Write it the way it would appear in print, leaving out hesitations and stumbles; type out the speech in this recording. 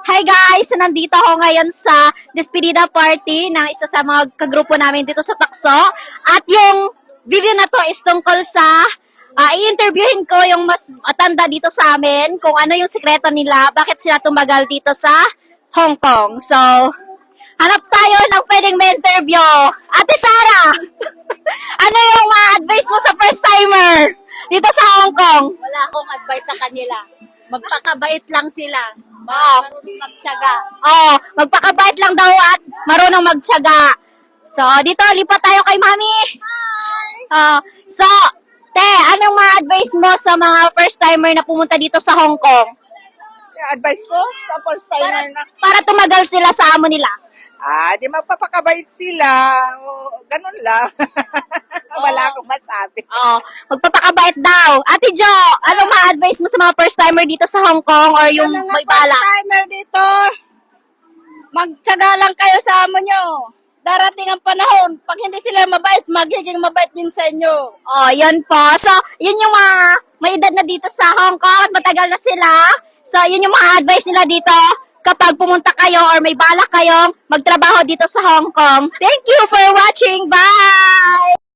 Hi guys! Nandito ako ngayon sa despedida party ng isa sa mga kagrupo namin dito sa Takso. At yung video na to is tungkol sa i-interviewin ko yung mas matanda dito sa amin kung ano yung sikreto nila, bakit sila tumagal dito sa Hong Kong. So, hanap tayo ng pwedeng ma-interview. Ate Sara! Ano yung advice mo sa first timer dito sa Hong Kong? Wala akong advice sa kanila. Magpakabait lang sila. Oh. Magtiyaga. Oh, magpakabait lang daw at marunong magtiyaga. So, dito, lipat tayo kay Mami. Hi! So, Te, anong ma-advise mo sa mga first-timer na pumunta dito sa Hong Kong? Advice ko sa first timer na, Para tumagal sila sa amo nila. di magpapakabait sila. O, ganun lang. Wala akong masabi. Oh, magpapakabait daw. Ate Jo, anong ma-advise mo sa mga first-timer dito sa Hong Kong or yung may bala? Timer dito. Magtiyaga lang kayo sa amo nyo. Darating ang panahon. Pag hindi sila mabait, magiging mabait din sa inyo. Oh, yun po. So, yun yung mga may edad na dito sa Hong Kong at matagal na sila. So, yun yung mga advice nila dito kapag pumunta kayo or may balak kayong magtrabaho dito sa Hong Kong. Thank you for watching. Bye!